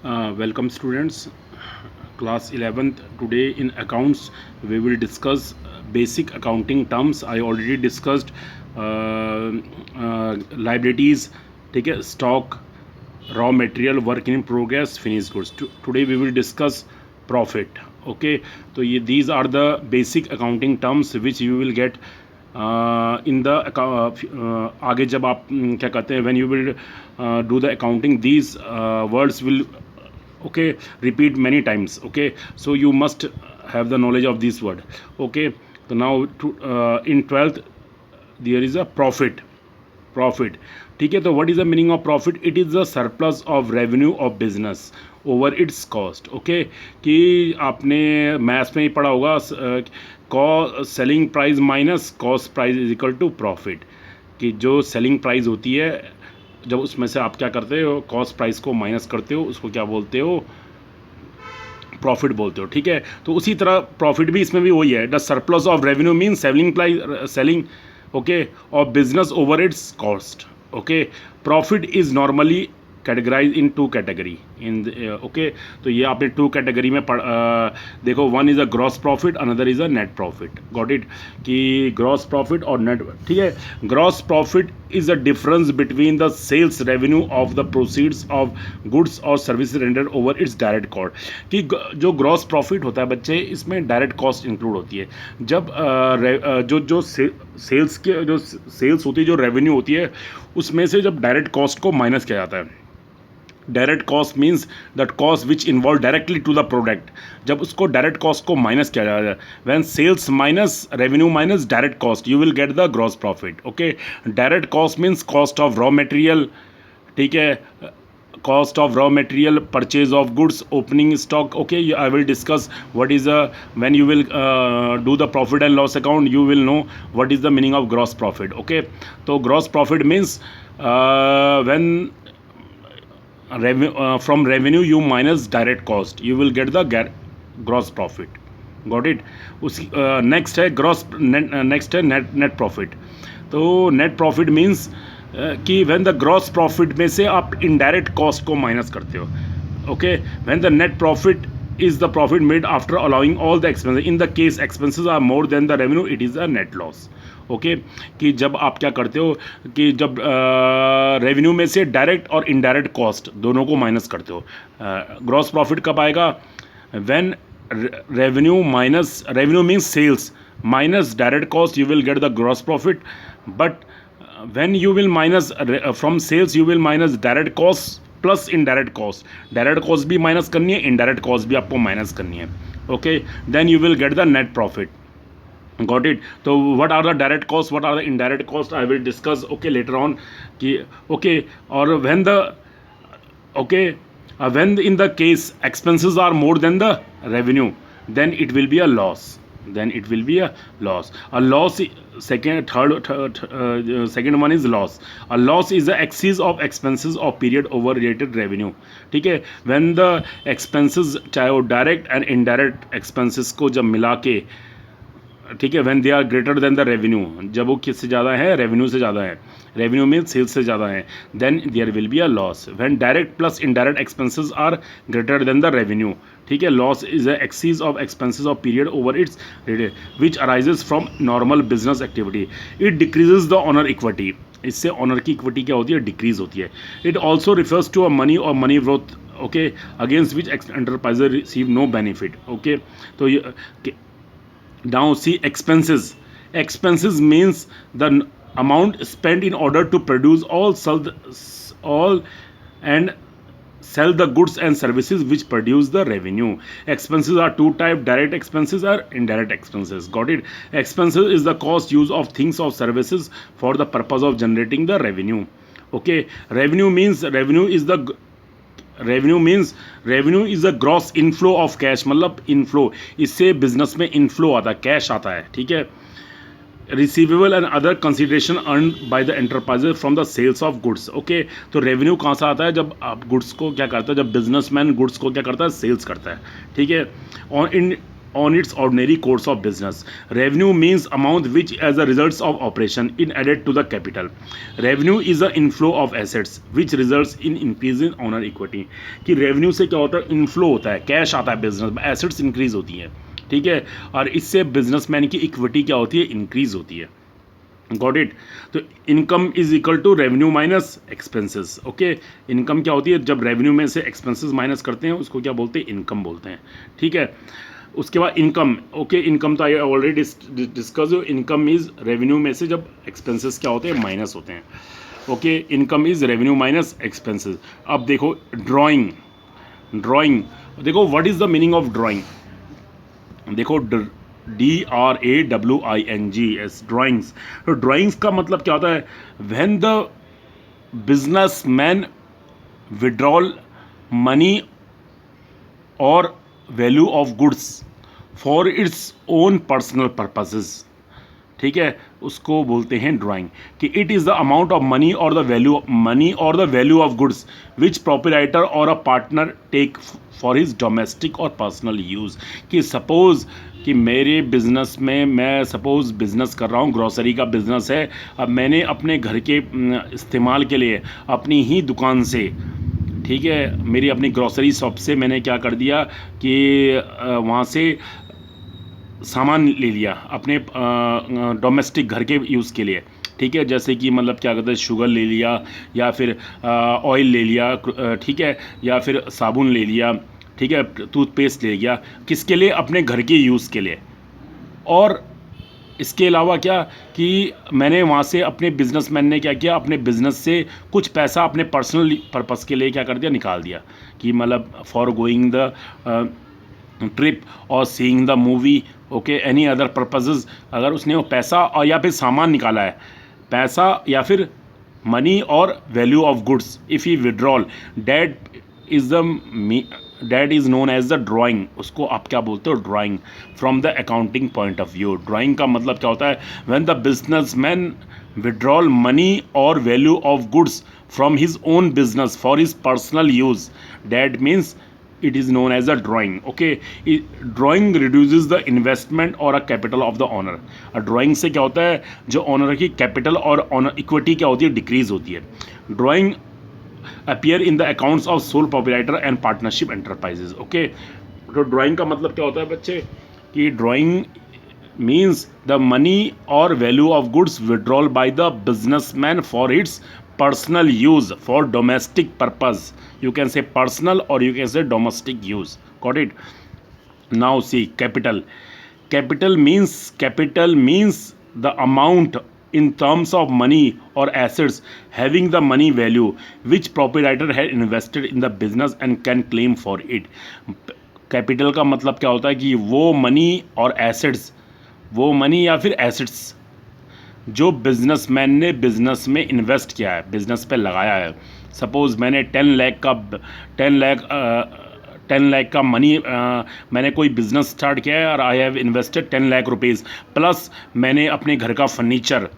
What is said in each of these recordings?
Welcome students, class 11th. Today in accounts we will discuss basic accounting terms. I already discussed liabilities, ठीक है, stock, raw material, work in progress, finished goods. Today we will discuss profit. Okay, तो ये these are the basic accounting terms which you will get in the आगे जब आप क्या कहते हैं when you will do the accounting, these words will okay repeat many times. Okay, so you must have the knowledge of this word. Okay, so now in 12th there is a profit. ठीक है, तो what is the meaning of profit? It is the surplus of revenue of business over its cost. Okay, कि आपने maths में ही पढ़ा होगा, selling price minus cost price is equal to profit. कि जो सेलिंग प्राइस होती है, जब उसमें से आप क्या करते हो, कॉस्ट प्राइस को माइनस करते हो, उसको क्या बोलते हो? प्रॉफिट बोलते हो. ठीक है, तो उसी तरह प्रॉफिट भी, इसमें भी वही है. The surplus of revenue mean selling okay of business over its cost. Okay, profit is normally categorized in two category in okay, तो ये आपने टू कैटेगरी में देखो, one is a gross profit, another is a net profit. Got it? कि gross profit और net. ठीक है, gross profit is a difference between the sales revenue of the proceeds of goods और service render over its direct cost. कि जो gross profit होता है बच्चे, इसमें डायरेक्ट कॉस्ट इंक्लूड होती है. जब जो सेल्स के जो सेल्स होती है, जो रेवेन्यू होती है, उसमें से जब डायरेक्ट कॉस्ट को माइनस किया जाता है. Direct cost means that cost which involve directly to the product. जब उसको डायरेक्ट कॉस्ट को माइनस किया जाता है, when sales minus revenue minus direct cost, you will get the gross profit. Okay, direct cost means cost of raw material. ठीक है, cost of raw material, purchase of goods, opening stock. Okay, I will discuss what is when you will do the profit and loss account, you will know what is the meaning of gross profit. Okay, so gross profit means when from revenue you minus direct cost, you will get the gross profit. Got it? उसी next है gross, next है net profit. तो net profit means कि when the gross profit में से आप indirect cost को minus करते हो. Okay, when the net profit is the profit made after allowing all the expenses. In the case expenses are more than the revenue, it is a net loss. Okay, कि जब आप क्या करते हो कि जब रेवेन्यू में से डायरेक्ट और इनडायरेक्ट कॉस्ट दोनों को माइनस करते हो. ग्रॉस प्रॉफिट कब आएगा? When revenue means sales minus direct cost, you will get the gross profit. But when you will minus from sales, you will minus direct costs plus indirect cost. Direct cost भी minus करनी है, indirect cost भी आपको minus करनी है. Okay, then you will get the net profit. Got it? So what are the direct costs, what are the indirect costs, I will discuss okay later on. Okay, or when the okay when in the case expenses are more than the revenue, then it will be a loss. A loss, second one is loss. A loss is the excess of expenses of period over related revenue. ठीक है, when the expenses, चाहे वो direct and indirect expenses को जब मिला के, ठीक है, when they are greater than the revenue, जब वो किससे ज़्यादा है? रेवेन्यू से ज़्यादा है. रेवेन्यू मीन सेल्स से ज़्यादा है, then there will be a loss. When direct plus indirect expenses are greater than the revenue. ठीक है, loss is a excess of expenses of period over its which arises from normal business activity. It decreases the owner equity. इससे owner की equity क्या होती है? Decrease होती है. It also refers to a money और money growth, okay, against which enterprises receive no benefit. Okay, तो now see expenses. Expenses means the amount spent in order to produce all and sell the goods and services which produce the revenue. Expenses are two types: direct expenses or indirect expenses. Got it? Expenses is the cost use of things or services for the purpose of generating the revenue. Okay, revenue means revenue is a gross inflow of cash. मतलब inflow, इससे business में inflow आता है, cash आता है. ठीक है, receivable and other consideration earn by the enterprises from the sales of goods. Okay, तो रेवेन्यू कहाँ से आता है? जब आप गुड्स को क्या करता है, जब बिजनेसमैन गुड्स को क्या करता है? सेल्स करता है. ठीक है, और इन on its ordinary course of business. Revenue means amount which as a result of operation in added to the capital. Revenue is the inflow of assets which results in increase in owner equity. कि revenue से क्या होता है, inflow होता है, cash आता है business में, एसेट्स इंक्रीज होती हैं, ठीक है, और इससे बिजनेसमैन की इक्विटी क्या होती है, इंक्रीज होती है. Got it. तो income is equal to revenue minus expenses. Okay, income क्या होती है, जब रेवेन्यू में से एक्सपेंसेस माइनस करते हैं उसको क्या बोलते हैं, इनकम बोलते हैं, ठीक है. उसके बाद इनकम, ओके, इनकम तो I already discuss. Income is revenue में से जब एक्सपेंसेस क्या होते हैं, माइनस होते हैं. Okay, income is revenue minus expenses. अब देखो ड्राइंग, ड्राइंग देखो, what is the meaning of drawing. देखो DRAWINGS, ड्राइंग्स. तो ड्राइंग्स का मतलब क्या होता है, when the businessman withdrawal money और value of goods for its own personal purposes, ठीक है, उसको बोलते हैं ड्राइंग. कि it is the amount of money और the value of goods which proprietor और a partner take for his domestic और पर्सनल यूज़. कि सपोज़ कि मेरे बिज़नेस में, मैं सपोज़ बिज़नेस कर रहा हूँ, ग्रॉसरी का बिज़नेस है. अब मैंने अपने घर के इस्तेमाल के लिए अपनी ही दुकान से, ठीक है, मेरी अपनी ग्रॉसरी शॉप से मैंने क्या कर दिया कि वहाँ से सामान ले लिया अपने डोमेस्टिक घर के यूज़ के लिए, ठीक है. जैसे कि मतलब क्या कहते हैं, शुगर ले लिया, या फिर ऑयल ले लिया, ठीक है, या फिर साबुन ले लिया, ठीक है, टूथपेस्ट ले लिया. किसके लिए, अपने घर के यूज़ के लिए. और इसके अलावा क्या कि मैंने वहाँ से अपने बिजनेसमैन ने क्या किया, अपने बिज़नेस से कुछ पैसा अपने पर्सनल पर्पस के लिए क्या कर दिया, निकाल दिया. कि मतलब फॉर गोइंग द ट्रिप और seeing the movie, okay, any other purposes. अगर उसने वो पैसा और या फिर सामान निकाला है, पैसा या फिर मनी और value of goods, if he withdrawal, that is known as the drawing. उसको आप क्या बोलते हो, drawing. From the accounting point of view, drawing का मतलब क्या होता है, when the businessman withdrawal money और value of goods from his own business for his personal use, that means it is known as a drawing. Okay, drawing reduces the investment or a capital of the owner. Drawing से क्या होता है, जो honour की capital और honour equity क्या होती है, डिक्रीज होती है. Drawing appear in the accounts of sole proprietor and partnership enterprises. Okay, तो ड्राइंग का मतलब क्या होता है बच्चे, कि ड्राइंग मीन्स द मनी और value of goods withdrawal by the businessman for its personal use for domestic purpose. You can say personal or you can say domestic use. Got it? Now see, capital means the amount in terms of money or assets having the money value which proprietor had invested in the business and can claim for it. Capital का मतलब क्या होता है कि वो money और assets, वो money या फिर एसेट्स जो बिजनेसमैन ने बिजनेस में इन्वेस्ट किया है, बिजनेस पे लगाया है. सपोज़ मैंने 10 लाख का मनी, मैंने कोई बिज़नेस स्टार्ट किया है और I have invested 10 lakh rupees, plus मैंने अपने घर का फर्नीचर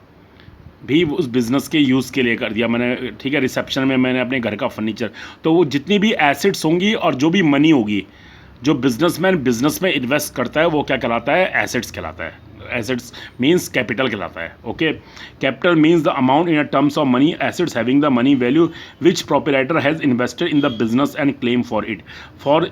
भी उस बिज़नेस के यूज़ के लिए कर दिया मैंने, ठीक है, रिसेप्शन में मैंने अपने घर का फर्नीचर. तो वो जितनी भी एसेट्स होंगी और जो भी मनी होगी, जो बिजनेसमैन बिजनेस में इन्वेस्ट करता है, वो क्या कहलाता है, एसेट्स कहलाता है. एसेट्स मीन्स कैपिटल कहलाता है. Okay, capital means the amount in terms of money assets having the money value which proprietor has invested in the business and claim for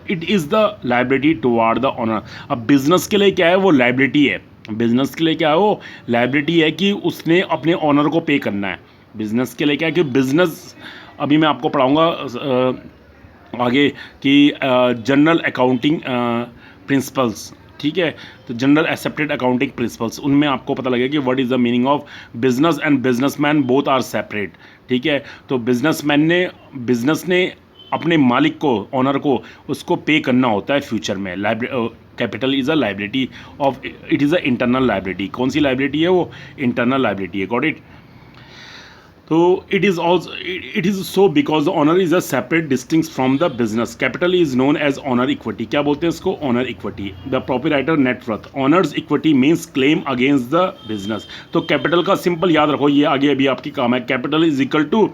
it is the liability toward the owner. अब business के लिए क्या है, वो liability है. Business के लिए क्या है, वो लाइबिलिटी है कि उसने अपने ओनर को पे करना है. बिजनेस के लिए क्या है कि बिजनेस, अभी मैं आपको पढ़ाऊँगा आगे कि जनरल अकाउंटिंग प्रिंसिपल्स, ठीक है. तो जनरल एक्सेप्टेड अकाउंटिंग प्रिंसिपल्स, उनमें आपको पता लगेगा कि what is the meaning of business and businessman both are separate, ठीक है. तो बिजनेस ने अपने मालिक को, ऑनर को, उसको पे करना होता है फ्यूचर में. Capital is a liability of, it is a internal liability. कौन सी लाइबिलिटी है, वो इंटरनल लाइबिलिटी है. Got it. तो it is so because the owner is a separate distinct from the business. Capital is known as owner equity. क्या बोलते हैं इसको, owner equity. The proprietor net worth. Owner's equity means claim against the business. तो capital का simple याद रखो, ये आगे अभी आपकी काम है. Capital is equal to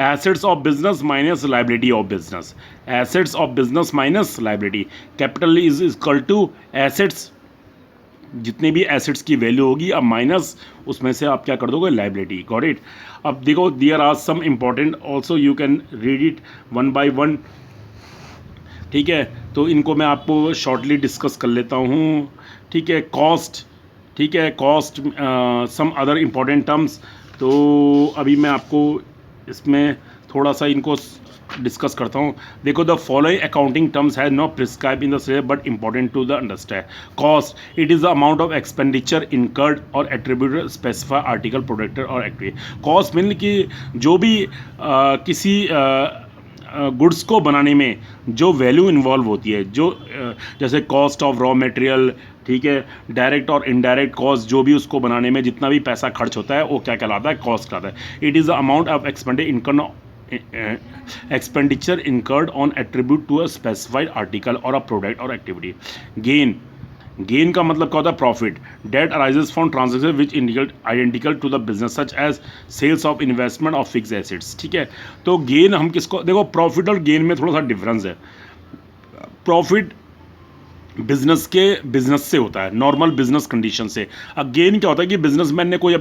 assets of business minus liability of business, assets of business minus liability, capital is equal to assets, जितने भी एसेट्स की वैल्यू होगी अब माइनस उसमें से आप क्या कर दोगे, लाइबिलिटी। Got it. अब देखो there are some important also, you can read it one by one, ठीक है। तो इनको मैं आपको शॉर्टली डिस्कस कर लेता हूँ, ठीक है। कॉस्ट, ठीक है, cost, some other important terms. तो अभी मैं आपको इसमें थोड़ा सा इनको डिस्कस करता हूँ। देखो the following accounting terms has not prescribe in the syllabus but important to the understand. Cost, it is the amount of expenditure incurred और एट्रीब्यूटेड स्पेसिफाई आर्टिकल प्रोडक्ट और एक्टिविटी। कॉस्ट मीन कि जो भी किसी goods को बनाने में जो वैल्यू इन्वॉल्व होती है, जो जैसे कॉस्ट ऑफ रॉ मटेरियल, ठीक है, डायरेक्ट और इनडायरेक्ट कॉस्ट, जो भी उसको बनाने में जितना भी पैसा खर्च होता है वो क्या कहलाता है, कॉस्ट कहलाता है। It is the amount of expenditure incurred on attribute to a specified article और अ प्रोडक्ट और एक्टिविटी। गेन, गेन का मतलब क्या होता है, profit. That arises from transaction which identical to the business such as sales of investment of fix assets, ठीक है। तो गेन हम किसको, देखो प्रॉफिट और गेन में थोड़ा सा डिफरेंस है। प्रॉफिट बिजनेस से होता है, नॉर्मल बिजनेस कंडीशन से। अब गेन क्या होता है कि बिजनेसमैन ने कोई